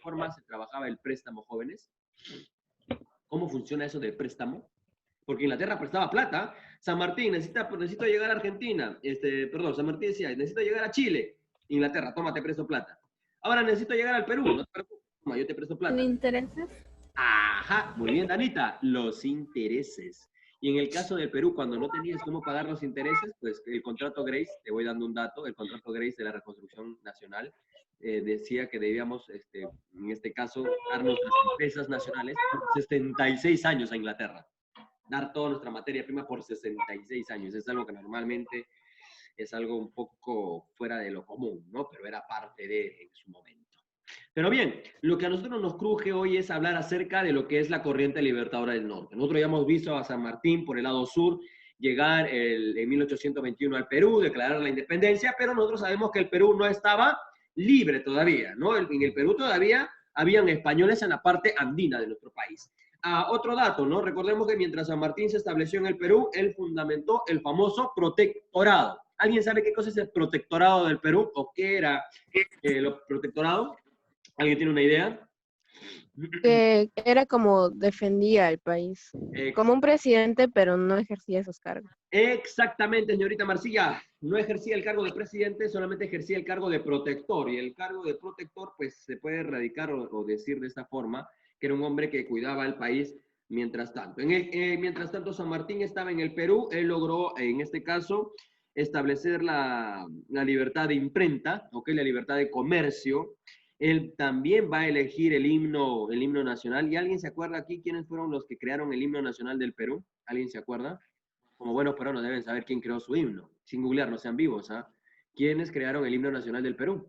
forma se trabajaba el préstamo, jóvenes? ¿Cómo funciona eso del préstamo? Porque Inglaterra prestaba plata. San Martín, necesito llegar a Argentina. Perdón, San Martín decía, necesito llegar a Chile. Inglaterra, toma, te presto plata. Ahora necesito llegar al Perú. No te preocupes, toma, yo te presto plata. ¿Sin intereses? Ajá, muy bien, Danita, los intereses. Y en el caso del Perú, cuando no tenías cómo pagar los intereses, pues el contrato Grace, te voy dando un dato, el contrato Grace de la Reconstrucción Nacional decía que debíamos, en este caso, dar nuestras empresas nacionales por 66 años a Inglaterra. Dar toda nuestra materia prima por 66 años. Es algo que normalmente es algo un poco fuera de lo común, ¿no? Pero era parte de en su momento. Pero bien, lo que a nosotros nos cruje hoy es hablar acerca de lo que es la corriente libertadora del norte. Nosotros ya hemos visto a San Martín por el lado sur llegar en 1821 al Perú, declarar la independencia, pero nosotros sabemos que el Perú no estaba libre todavía, ¿no? En el Perú todavía habían españoles en la parte andina de nuestro país. Otro dato, ¿no? Recordemos que mientras San Martín se estableció en el Perú, él fundamentó el famoso protectorado. ¿Alguien sabe qué cosa es el protectorado del Perú? ¿O qué era el protectorado? ¿Alguien tiene una idea? Que era como defendía al país, como un presidente, pero no ejercía esos cargos. Exactamente, señorita Marcilla. No ejercía el cargo de presidente, solamente ejercía el cargo de protector. Y el cargo de protector, pues, se puede erradicar o decir de esta forma, que era un hombre que cuidaba al país mientras tanto. Mientras tanto, San Martín estaba en el Perú. Él logró, en este caso, establecer la libertad de imprenta, ¿ok? La libertad de comercio. Él también va a elegir el himno nacional. ¿Y alguien se acuerda aquí quiénes fueron los que crearon el himno nacional del Perú? ¿Alguien se acuerda? Como buenos peruanos deben saber quién creó su himno. Sin googlear, no sean vivos, ¿ah? ¿Quiénes crearon el himno nacional del Perú?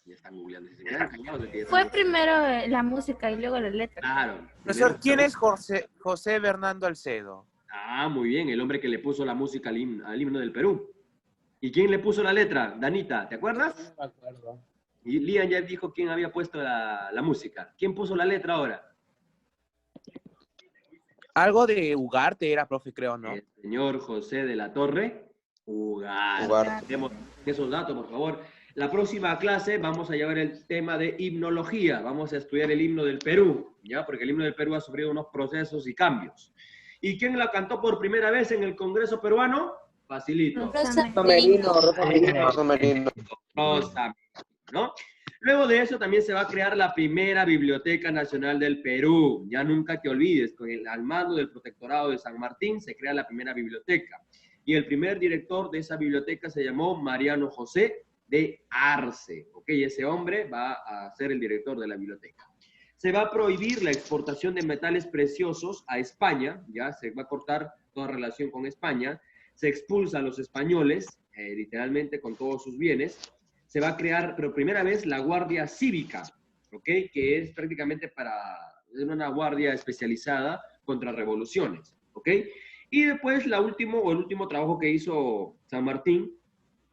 Ya están googleando. Se quedan callados de que ya Fue están... primero la música y luego la letra. Claro. Profesor, ¿quién es José Bernardo Alcedo? Muy bien, el hombre que le puso la música al himno del Perú. ¿Y quién le puso la letra? Danita, ¿te acuerdas? No me acuerdo. Y Lian ya dijo quién había puesto la música. ¿Quién puso la letra ahora? Algo de Ugarte era, profe, creo, ¿no? El señor José de la Torre Ugarte. Tenemos esos datos, por favor. La próxima clase vamos a llevar el tema de himnología. Vamos a estudiar el himno del Perú, ¿ya? Porque el himno del Perú ha sufrido unos procesos y cambios. ¿Y quién la cantó por primera vez en el Congreso peruano? Facilito. Rosa Merino, Rosa, ¿no? Luego de eso también se va a crear la primera Biblioteca Nacional del Perú. Ya nunca te olvides, al mando del Protectorado de San Martín se crea la primera biblioteca. Y el primer director de esa biblioteca se llamó Mariano José de Arce. ¿Ok? Ese hombre va a ser el director de la biblioteca. Se va a prohibir la exportación de metales preciosos a España. Ya se va a cortar toda relación con España. Se expulsa a los españoles, literalmente con todos sus bienes. Se va a crear, por primera vez, la Guardia Cívica, ¿ok? Que es prácticamente una guardia especializada contra revoluciones, ¿ok? Y después, el último trabajo que hizo San Martín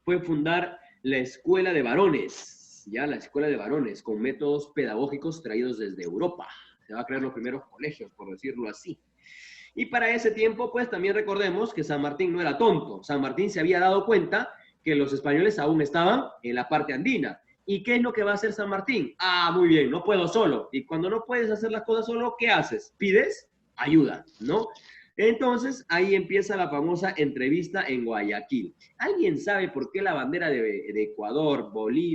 fue fundar la Escuela de Varones, ya la Escuela de Varones, con métodos pedagógicos traídos desde Europa. Se va a crear los primeros colegios, por decirlo así. Y para ese tiempo, pues también recordemos que San Martín no era tonto. San Martín se había dado cuenta que los españoles aún estaban en la parte andina. ¿Y qué es lo que va a hacer San Martín? Muy bien, no puedo solo. Y cuando no puedes hacer las cosas solo, ¿qué haces? Pides ayuda, ¿no? Entonces, ahí empieza la famosa entrevista en Guayaquil. ¿Alguien sabe por qué la bandera de Ecuador,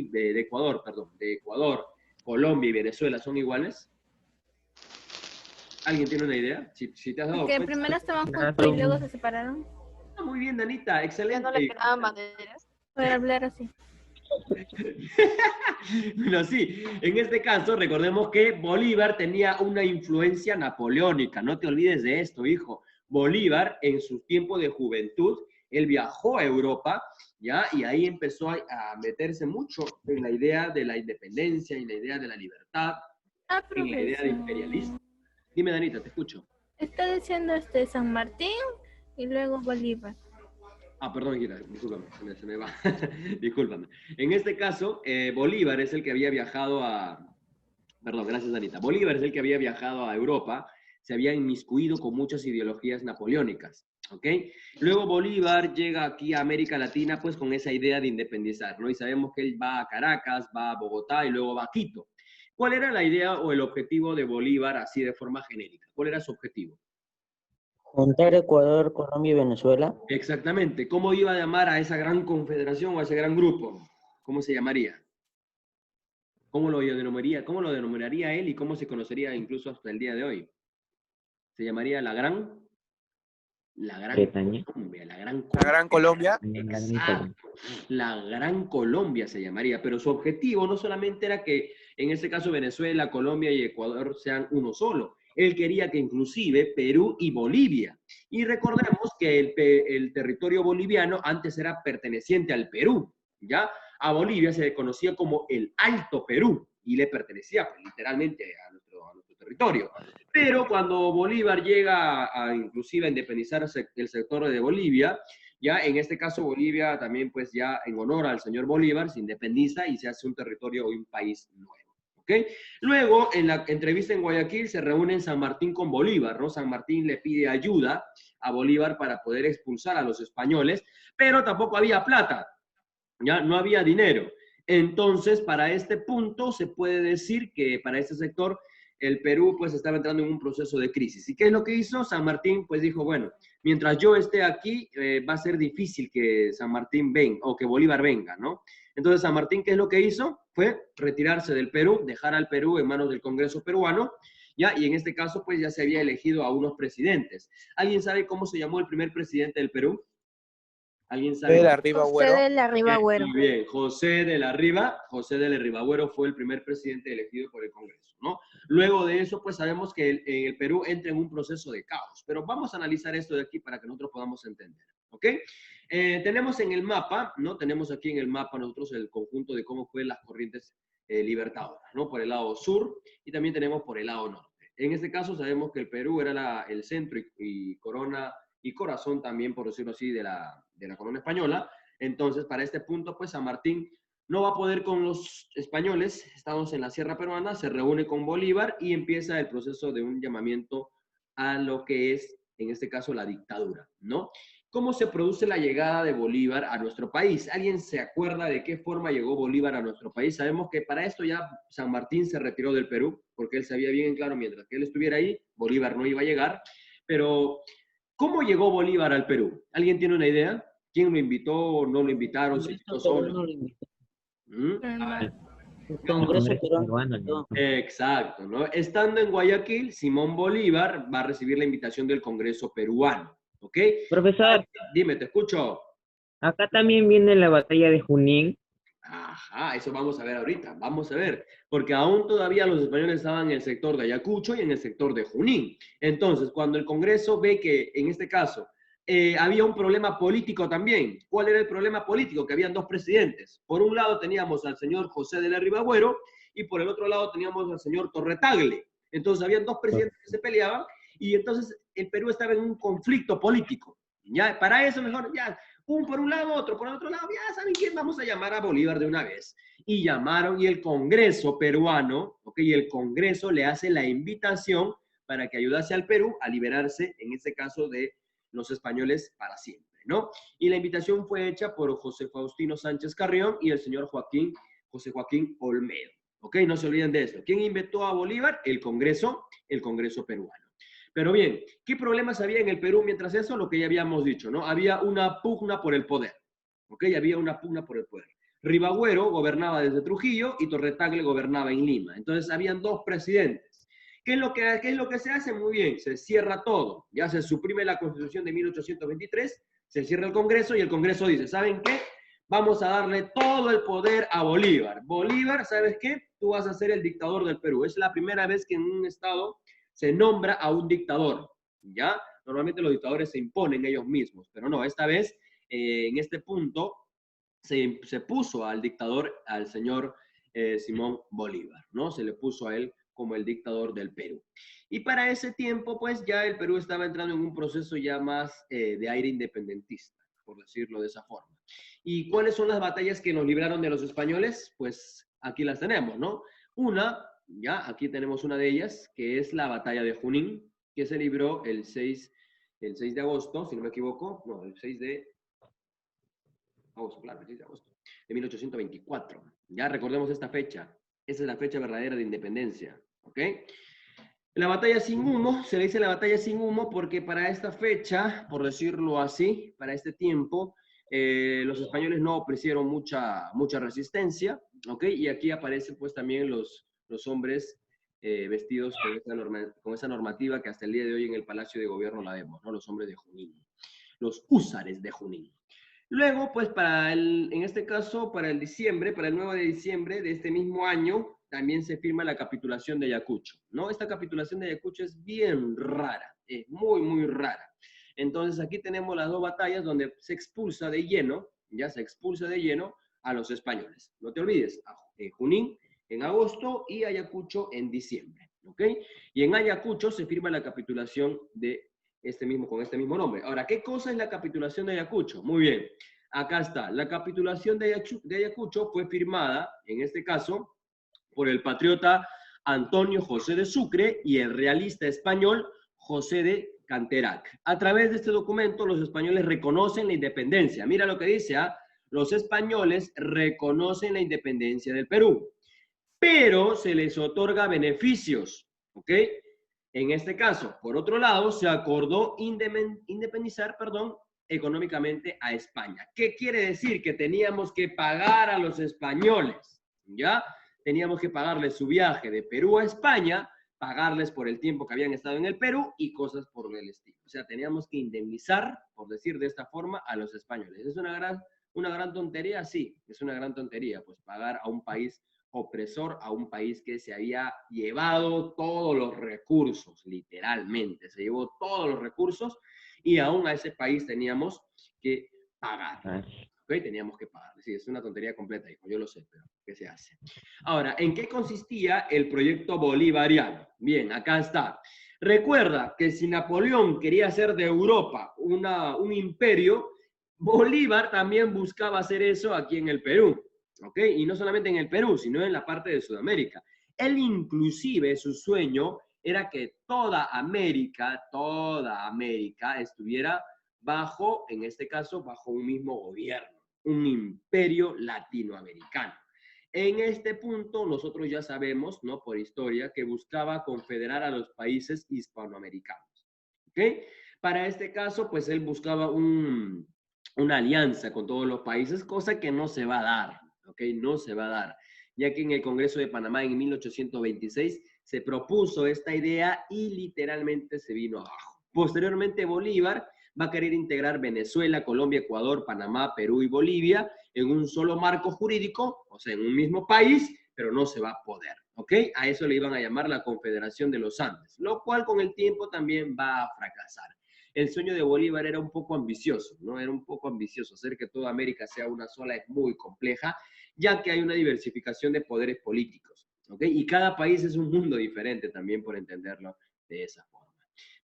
de Ecuador, Colombia y Venezuela son iguales? ¿Alguien tiene una idea? Si te has dado Porque cuenta. primero estaban juntos y luego se separaron. Muy bien, Danita, excelente. ¿No le quedaban banderas? Voy a hablar así. Bueno, sí, en este caso recordemos que Bolívar tenía una influencia napoleónica, no te olvides de esto, hijo. Bolívar, en su tiempo de juventud, él viajó a Europa, ¿ya? Y ahí empezó a meterse mucho en la idea de la independencia, en la idea de la libertad, en la idea de imperialismo. Dime, Danita, te escucho. Está diciendo San Martín y luego Bolívar. Perdón, Gira, discúlpame, se me va. Discúlpame. En este caso, Bolívar es el que había viajado Perdón, gracias, Anita. Bolívar es el que había viajado a Europa, se había inmiscuido con muchas ideologías napoleónicas, ¿ok? Luego Bolívar llega aquí a América Latina pues con esa idea de independizar, ¿no? Y sabemos que él va a Caracas, va a Bogotá y luego va a Quito. ¿Cuál era la idea o el objetivo de Bolívar así de forma genérica? ¿Cuál era su objetivo? Juntar Ecuador, Colombia y Venezuela. Exactamente. ¿Cómo iba a llamar a esa gran confederación o a ese gran grupo? ¿Cómo se llamaría? ¿Cómo lo denominaría él y cómo se conocería incluso hasta el día de hoy? Se llamaría la Gran Bretaña. Colombia, La Gran Colombia. Exacto. La Gran Colombia se llamaría, pero su objetivo no solamente era que en este caso Venezuela, Colombia y Ecuador sean uno solo. Él quería que inclusive Perú y Bolivia. Y recordemos que el territorio boliviano antes era perteneciente al Perú, ¿ya? A Bolivia se le conocía como el Alto Perú y le pertenecía pues, literalmente a nuestro territorio. Pero cuando Bolívar llega inclusive a independizar el sector de Bolivia, ya en este caso Bolivia también pues ya en honor al señor Bolívar se independiza y se hace un territorio o un país nuevo. ¿Okay? Luego, en la entrevista en Guayaquil, se reúne en San Martín con Bolívar, ¿no? San Martín le pide ayuda a Bolívar para poder expulsar a los españoles, pero tampoco había plata, ya no había dinero. Entonces, para este punto, se puede decir que para este sector, el Perú pues estaba entrando en un proceso de crisis. ¿Y qué es lo que hizo? San Martín pues dijo, bueno, mientras yo esté aquí, va a ser difícil que San Martín venga, o que Bolívar venga, ¿no? Entonces San Martín, ¿qué es lo que hizo? Fue retirarse del Perú, dejar al Perú en manos del Congreso peruano, ¿ya? Y en este caso, pues ya se había elegido a unos presidentes. ¿Alguien sabe cómo se llamó el primer presidente del Perú? ¿Alguien sabe? José de la Riva Agüero. Muy bien, José de la Riva Agüero fue el primer presidente elegido por el Congreso, ¿no? Luego de eso, pues sabemos que el Perú entra en un proceso de caos, pero vamos a analizar esto de aquí para que nosotros podamos entender, ¿ok? Tenemos en el mapa, ¿no? Tenemos aquí en el mapa nosotros el conjunto de cómo fue las corrientes libertadoras, ¿no? Por el lado sur y también tenemos por el lado norte. En este caso sabemos que el Perú era el centro y corona y corazón también, por decirlo así, de la corona española. Entonces, para este punto, pues San Martín no va a poder con los españoles, estamos en la sierra peruana, se reúne con Bolívar y empieza el proceso de un llamamiento a lo que es, en este caso, la dictadura, ¿no? ¿Cómo se produce la llegada de Bolívar a nuestro país? ¿Alguien se acuerda de qué forma llegó Bolívar a nuestro país? Sabemos que para esto ya San Martín se retiró del Perú, porque él sabía bien claro, mientras que él estuviera ahí, Bolívar no iba a llegar, pero ¿cómo llegó Bolívar al Perú? ¿Alguien tiene una idea? ¿Quién lo invitó? ¿No lo invitaron? ¿Se invitó solo? El Congreso peruano. Exacto, ¿no? Estando en Guayaquil, Simón Bolívar va a recibir la invitación del Congreso peruano, ¿ok? Profesor, Dime, te escucho. acá también viene la batalla de Junín. Ajá, eso vamos a ver ahorita, vamos a ver, porque aún todavía los españoles estaban en el sector de Ayacucho y en el sector de Junín. Entonces, cuando el Congreso ve que, en este caso, había un problema político también. ¿Cuál era el problema político? Que habían dos presidentes. Por un lado teníamos al señor José de la Riva Agüero y por el otro lado teníamos al señor Torretagle. Entonces, habían dos presidentes que se peleaban y entonces el Perú estaba en un conflicto político. Ya, para eso mejor, ya, por un lado, otro por el otro lado, ya saben quién, vamos a llamar a Bolívar de una vez. Y llamaron y el Congreso peruano, ¿ok? Y el Congreso le hace la invitación para que ayudase al Perú a liberarse, en este caso, de los españoles para siempre, ¿no? Y la invitación fue hecha por José Faustino Sánchez Carrión y el señor José Joaquín Olmedo, ¿ok? No se olviden de esto. ¿Quién inventó a Bolívar? El Congreso peruano. Pero bien, ¿qué problemas había en el Perú mientras eso? Lo que ya habíamos dicho, ¿no? Había una pugna por el poder, ¿ok? Había una pugna por el poder. Riva Agüero gobernaba desde Trujillo y Torretagle gobernaba en Lima. Entonces, habían dos presidentes. ¿Qué es lo que se hace? Muy bien, se cierra todo. Ya se suprime la Constitución de 1823, se cierra el Congreso y el Congreso dice, ¿saben qué? Vamos a darle todo el poder a Bolívar. Bolívar, ¿sabes qué? Tú vas a ser el dictador del Perú. Es la primera vez que en un estado se nombra a un dictador, ¿ya? Normalmente los dictadores se imponen ellos mismos, pero no, esta vez, en este punto, se puso al dictador, al señor Simón Bolívar, ¿no? Se le puso a él como el dictador del Perú. Y para ese tiempo, pues ya el Perú estaba entrando en un proceso ya más de aire independentista, por decirlo de esa forma. ¿Y cuáles son las batallas que nos libraron de los españoles? Pues aquí las tenemos, ¿no? Una, ya, aquí tenemos una de ellas, que es la batalla de Junín, que se libró el 6 de agosto, si no me equivoco, no, el 6 de agosto, claro, el 6 de agosto de 1824. Ya recordemos esta fecha. Esa es la fecha verdadera de independencia, ¿ok? La batalla sin humo, se le dice la batalla sin humo porque para esta fecha, por decirlo así, para este tiempo, los españoles no ofrecieron mucha resistencia, ¿ok? Y aquí aparecen pues también los hombres vestidos con esa normativa que hasta el día de hoy en el Palacio de Gobierno la vemos, ¿no? Los hombres de Junín, los húsares de Junín. Luego, pues en este caso, para el 9 de diciembre de este mismo año, también se firma la capitulación de Ayacucho, ¿no? Esta capitulación de Ayacucho es bien rara, es muy, muy rara. Entonces, aquí tenemos las dos batallas donde se expulsa de lleno, ya se expulsa de lleno a los españoles. No te olvides, Junín en agosto y Ayacucho en diciembre, ¿ok? Y en Ayacucho se firma la capitulación de con este mismo nombre. Ahora, ¿qué cosa es la capitulación de Ayacucho? Muy bien, acá está. La capitulación de Ayacucho fue firmada, en este caso, por el patriota Antonio José de Sucre y el realista español José de Canterac. A través de este documento, los españoles reconocen la independencia. Mira lo que dice, ¿ah? Los españoles reconocen la independencia del Perú, pero se les otorga beneficios, ¿ok? En este caso, por otro lado, se acordó independizar, económicamente a España. ¿Qué quiere decir? Que teníamos que pagar a los españoles, ¿ya? Teníamos que pagarles su viaje de Perú a España, pagarles por el tiempo que habían estado en el Perú y cosas por el estilo. O sea, teníamos que indemnizar, por decir de esta forma, a los españoles. ¿Es una gran tontería? Sí, es una gran tontería, pues pagar a un país opresor, a un país que se había llevado todos los recursos, literalmente, se llevó todos los recursos y aún a ese país teníamos que pagar. ¿Ok? Teníamos que pagar. Sí, es una tontería completa, hijo, yo lo sé, pero ¿qué se hace? Ahora, ¿en qué consistía el proyecto bolivariano? Bien, acá está. Recuerda que si Napoleón quería hacer de Europa un imperio, Bolívar también buscaba hacer eso aquí en el Perú. ¿Ok? Y no solamente en el Perú, sino en la parte de Sudamérica. Él inclusive, su sueño era que toda América estuviera bajo, en este caso, bajo un mismo gobierno, un imperio latinoamericano. En este punto, nosotros ya sabemos, ¿no? Por historia, que buscaba confederar a los países hispanoamericanos. ¿Ok? Para este caso, pues él buscaba una alianza con todos los países, cosa que no se va a dar. ¿Ok? No se va a dar, ya que en el Congreso de Panamá en 1826 se propuso esta idea y literalmente se vino abajo. Posteriormente Bolívar va a querer integrar Venezuela, Colombia, Ecuador, Panamá, Perú y Bolivia en un solo marco jurídico, o sea, en un mismo país, pero no se va a poder, ¿ok? A eso le iban a llamar la Confederación de los Andes, lo cual con el tiempo también va a fracasar. El sueño de Bolívar era un poco ambicioso, ¿no? Era un poco ambicioso. Hacer que toda América sea una sola es muy compleja, ya que hay una diversificación de poderes políticos, ¿ok? Y cada país es un mundo diferente también, por entenderlo de esa forma.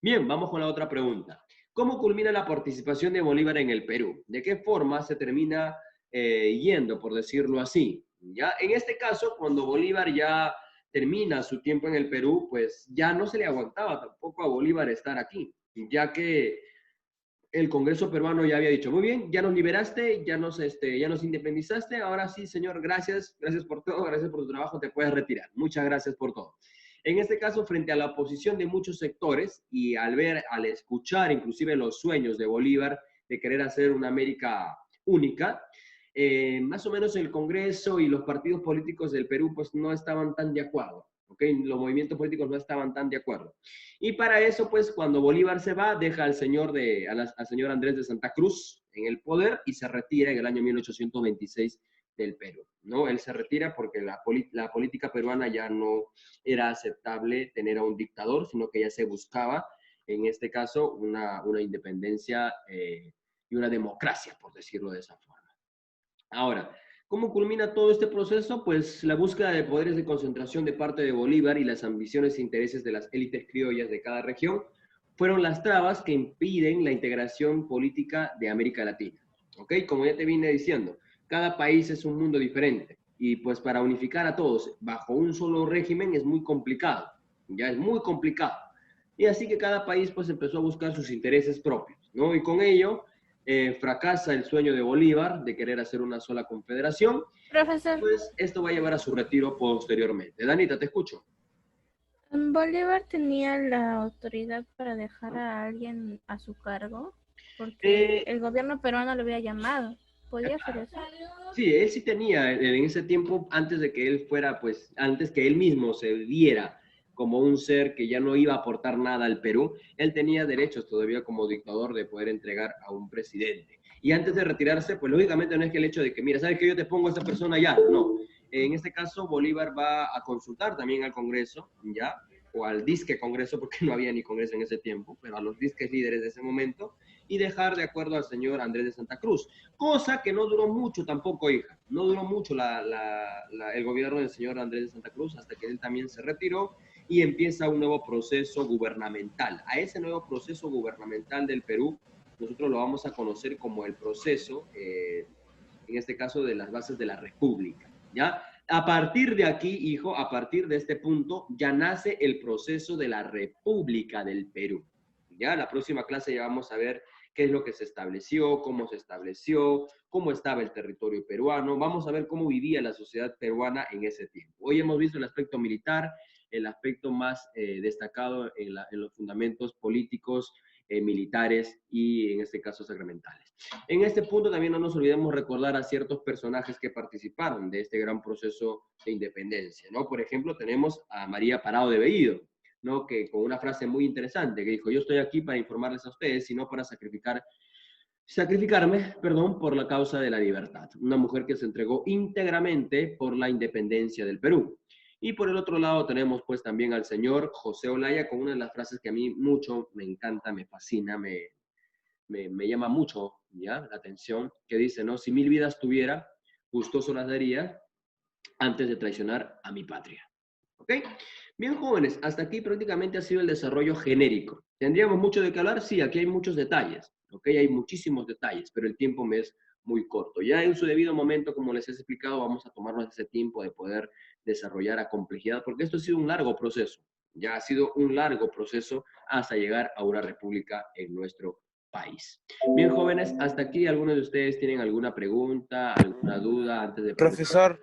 Bien, vamos con la otra pregunta. ¿Cómo culmina la participación de Bolívar en el Perú? ¿De qué forma se termina yendo, por decirlo así? ¿Ya? En este caso, cuando Bolívar ya termina su tiempo en el Perú, pues ya no se le aguantaba tampoco a Bolívar estar aquí, ya que el Congreso peruano ya había dicho, muy bien, ya nos liberaste, ya nos independizaste, ahora sí, señor, gracias por todo, gracias por tu trabajo, te puedes retirar. Muchas gracias por todo. En este caso, frente a la oposición de muchos sectores y al escuchar inclusive los sueños de Bolívar de querer hacer una América única, más o menos el Congreso y los partidos políticos del Perú pues no estaban tan de acuerdo. ¿Okay? Los movimientos políticos no estaban tan de acuerdo. Y para eso, pues, cuando Bolívar se va, deja al señor Andrés de Santa Cruz en el poder y se retira en el año 1826 del Perú, ¿no? Él se retira porque la política peruana ya no era aceptable tener a un dictador, sino que ya se buscaba, en este caso, una independencia y una democracia, por decirlo de esa forma. Ahora, ¿cómo culmina todo este proceso? Pues la búsqueda de poderes de concentración de parte de Bolívar y las ambiciones e intereses de las élites criollas de cada región fueron las trabas que impiden la integración política de América Latina. ¿Ok? Como ya te vine diciendo, cada país es un mundo diferente y pues para unificar a todos bajo un solo régimen es muy complicado. Ya es muy complicado. Y así que cada país pues empezó a buscar sus intereses propios, ¿no? Y con ello fracasa el sueño de Bolívar de querer hacer una sola confederación. Profesor. Pues esto va a llevar a su retiro posteriormente. Danita, te escucho. ¿Bolívar tenía la autoridad para dejar a alguien a su cargo? Porque el gobierno peruano lo había llamado. ¿Podía hacer eso? Sí, él sí tenía en ese tiempo, antes de que él fuera, pues, antes que él mismo se viera como un ser que ya no iba a aportar nada al Perú, él tenía derechos todavía como dictador de poder entregar a un presidente. Y antes de retirarse, pues lógicamente no es que el hecho de que, mira, ¿sabes que yo te pongo a esta persona ya? No. En este caso, Bolívar va a consultar también al Congreso, ¿ya? O al disque Congreso, porque no había ni Congreso en ese tiempo, pero a los disques líderes de ese momento, y dejar de acuerdo al señor Andrés de Santa Cruz. Cosa que no duró mucho tampoco, hija. No duró mucho el gobierno del señor Andrés de Santa Cruz hasta que él también se retiró y empieza un nuevo proceso gubernamental. A ese nuevo proceso gubernamental del Perú, nosotros lo vamos a conocer como el proceso, en este caso, de las bases de la República, ¿ya? A partir de aquí, hijo, a partir de este punto, ya nace el proceso de la República del Perú. Ya, la próxima clase ya vamos a ver qué es lo que se estableció, cómo estaba el territorio peruano. Vamos a ver cómo vivía la sociedad peruana en ese tiempo. Hoy hemos visto el aspecto militar, el aspecto más destacado en los fundamentos políticos, militares y en este caso sacramentales. En este punto también no nos olvidemos recordar a ciertos personajes que participaron de este gran proceso de independencia, ¿no? Por ejemplo, tenemos a María Parado de Bellido, ¿no? Que con una frase muy interesante que dijo: yo estoy aquí para informarles a ustedes, sino para sacrificarme, por la causa de la libertad. Una mujer que se entregó íntegramente por la independencia del Perú. Y por el otro lado tenemos pues también al señor José Olaya con una de las frases que a mí mucho me encanta, me fascina, me llama mucho, ¿ya?, la atención, que dice, ¿no? Si 1000 vidas tuviera, gustoso las daría antes de traicionar a mi patria. ¿Ok? Bien, jóvenes, hasta aquí prácticamente ha sido el desarrollo genérico. ¿Tendríamos mucho de qué hablar? Sí, aquí hay muchos detalles, ¿ok? Hay muchísimos detalles, pero el tiempo me es muy corto. Ya en su debido momento, como les he explicado, vamos a tomarnos ese tiempo de poder desarrollar a complejidad, porque esto ha sido un largo proceso. Ya ha sido un largo proceso hasta llegar a una república en nuestro país. Bien, jóvenes, hasta aquí, ¿algunos de ustedes tienen alguna pregunta, alguna duda antes de... Profesor,